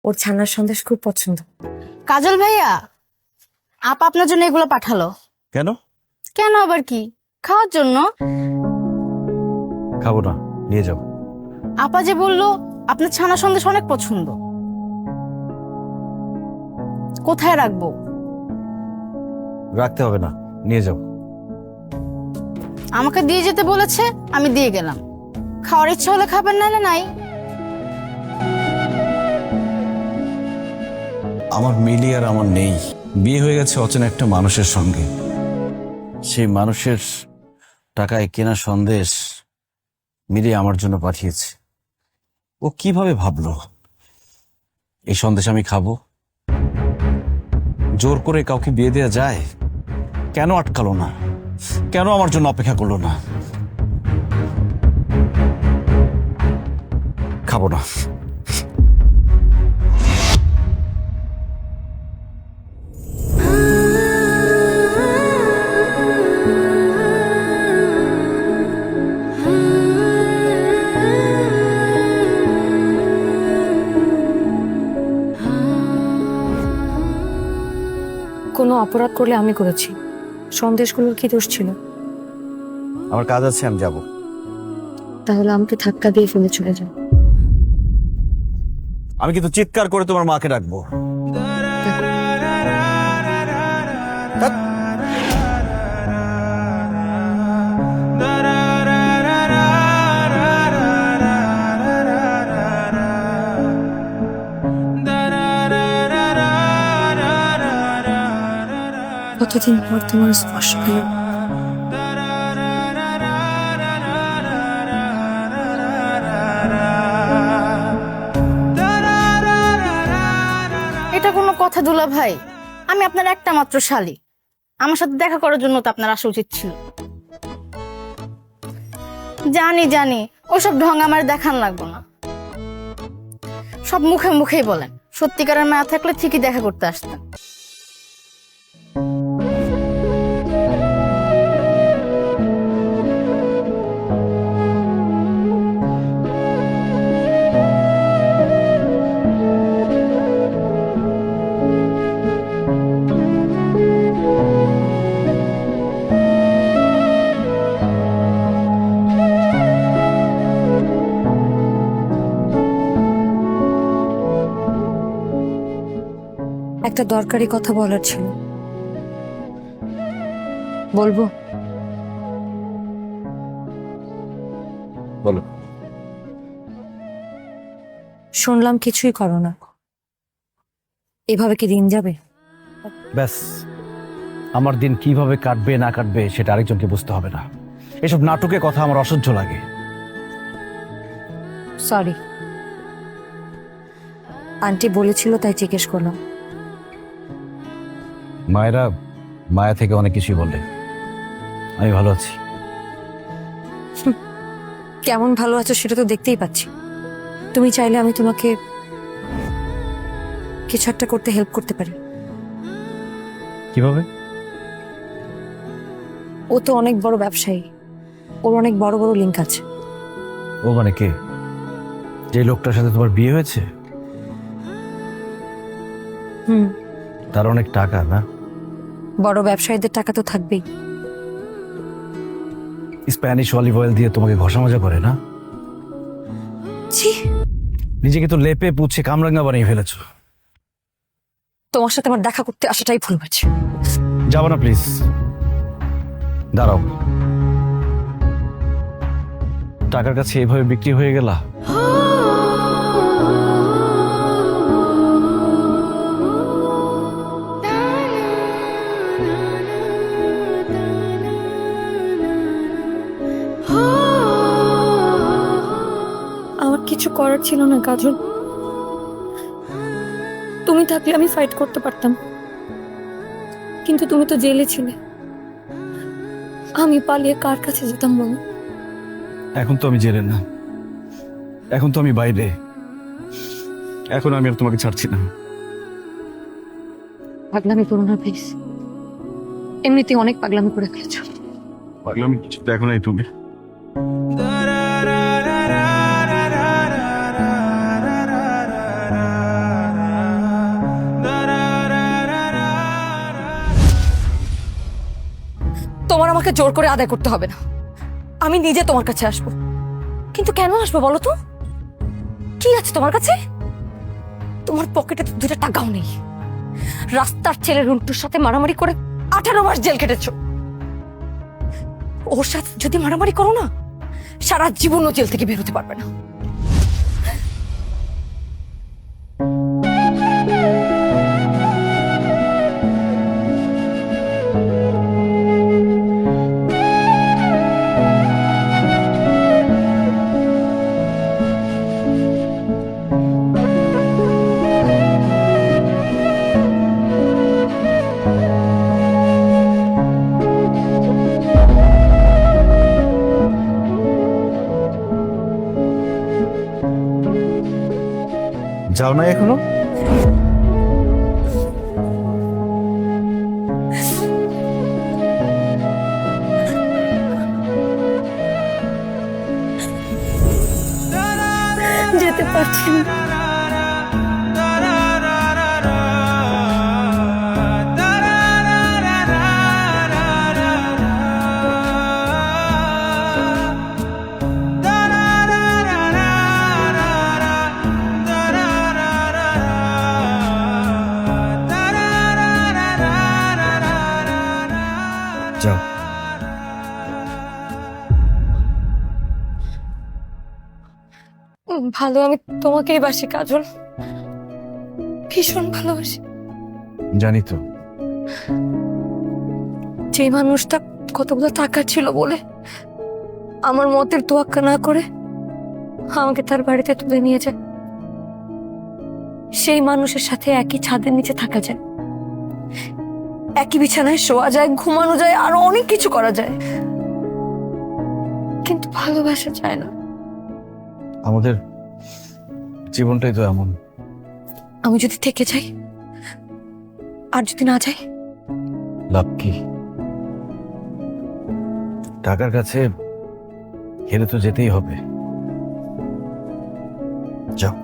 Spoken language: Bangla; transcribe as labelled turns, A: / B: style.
A: ওর ছানার সন্দেশ খুব পছন্দ।
B: কাজল ভাইয়া, আপা আপনার জন্য এগুলো পাঠালো।
C: কেন?
B: কেন আবার কি, খাওয়ার জন্য।
C: খাবো না, নিয়ে যাও।
B: আপা যে বললো আপনার ছানা সন্দেশ অনেক পছন্দ। কোথায় রাখবো?
C: রাখতে হবে না, নিয়ে যাও।
B: আমাকে দিয়ে যেতে বলেছে, আমি দিয়ে গেলাম। খাওয়ার ইচ্ছা হলে খাবেন, নাহলে নাই।
C: আমার মিলি আর আমার নেই, বিয়ে হয়ে গেছে অচেনা একটা মানুষের সঙ্গে। সেই মানুষের টাকায় কেনা সন্দেশ মিলি আমার জন্য পাঠিয়েছে। ও কিভাবে ভাবলো এই সন্দেশ আমি খাবো? জোর করে কাউকে বিয়ে দেওয়া যায়? কেন আটকালো না? কেন আমার জন্য অপেক্ষা করলো না? খাবো না।
A: কোনো অপরাধ করলে আমি করেছি, সন্দেশগুলোর কি দোষ ছিল?
C: আমার কাজ আছে, আমি যাব।
A: তাহলে আমাকে ধাক্কা দিয়ে ফেলে চলে যাও।
C: আমি কিন্তু চিৎকার করে তোমার মাকে ডাকবো।
A: কতদিন পর তোমার স্পর্শ পেল।
B: এটা কোনো কথা দুলা ভাই? আমি আপনার একটা মাত্র শালী। আমার সাথে দেখা করার জন্য তো আপনার আসা উচিত ছিল। জানি জানি, ওসব ঢং আমার দেখান লাগবো না। সব মুখে মুখেই বলেন, সত্যিকারের মায়া থাকলে ঠিকই দেখা করতে আসতেন।
A: একটা দরকারি কথা বলার ছিল, বলবো?
C: বলো।
A: শুনলাম কিছুই করো না, এভাবে কি দিন যাবে?
C: ব্যাস, আমার দিন কিভাবে কাটবে না কাটবে সেটা আরেকজনকে বুঝতে হবে না। এসব নাটকের কথা আমার অসহ্য লাগে।
A: সরি, আন্টি বলেছিল তাই জিজ্ঞেস করলাম।
C: মায়েরা মায়া থেকে অনেক কিছুই বলে। আমি ভালো আছি।
A: কেমন ভালো আছো সেটা তো দেখতেই পাচ্ছি। তুমি চাইলে আমি তোমাকে কিছু একটা করতে হেল্প করতে পারি।
C: কিভাবে?
A: ও তো অনেক বড় ব্যবসায়ী, ওর অনেক বড় বড় লিঙ্ক আছে।
C: ও মানে কে? যে লোকটার সাথে তোমার বিয়ে হয়েছে?
A: হুম,
C: তার অনেক টাকা না?
A: বড় ব্যবসায়ীদের টাকা তো থাকবেই।
C: স্প্যানিশ অলিভ অয়েল দিয়ে তোমাকে ঘষা মাজা করে না?
A: ছি,
C: নিজেকে তো লেপে পুছে কামরাঙ্গা বানিয়ে ফেলেছো।
A: তোমার সাথে আমার দেখা করতে আসাটাই ভুল হয়েছে।
C: যাবো না প্লিজ, দাঁড়াও। টাকার কাছে এভাবে বিক্রি হয়ে গেলা?
A: আমার কিছু করার ছিল না কাজল। তুমি থাকলে আমি ফাইট করতে পারতাম, কিন্তু তুমি তো জেলে ছিলে। আমি পালিয়ে কার কাছে যেতাম বলো?
C: এখন তো আমি জেলে না, এখন তো আমি বাইরে। এখন আমি আর তোমাকে ছাড়ছি না।
A: পাগলামি করো না প্লিজ, এমনিতেই অনেক পাগলামি করে ফেলেছো।
C: পাগলামি কিছু দেখো নাই তুমি।
A: জোর করে আদায় করতে হবে না, আমি নিজে তোমার কাছে আসবো। কিন্তু কেন আসবো বলো তো? কি আছে তোমার কাছে? তোমার পকেটে তো 2টা টাকাও নেই। রাস্তার ছেলে রুন্টুর সাথে মারামারি করে 18 মাস জেল কেটেছো। ওর সাথে যদি মারামারি করো না, সারা জীবনও জেল থেকে বেরোতে পারবে না।
C: যাও না এখনো?
A: যেতে পারছি না।
C: যাও।
A: ভালো আমি তোমাকেই বাসি কাজল, ভীষণ ভালোবাসি।
C: জানি তো।
A: যে মানুষটা কতগুলো টাকা ছিল বলে আমার মতের তোয়াক্কা না করে আমাকে তার বাড়িতে তুলে নিয়ে যায়, সেই মানুষের সাথে একই ছাদের নিচে থাকা যায়, একই বিছানায় শোয়া যায়, ঘুমানো যায়, আরো অনেক কিছু করা যায়, কিন্তু ভালোবাসা যায় না।
C: আমাদের জীবনটাই তো এমন।
A: আমি যদি থেকে যাই আর যদি না যাই,
C: লাভ কি? টাকার কাছে হেরে তো যেতেই হবে। যাও।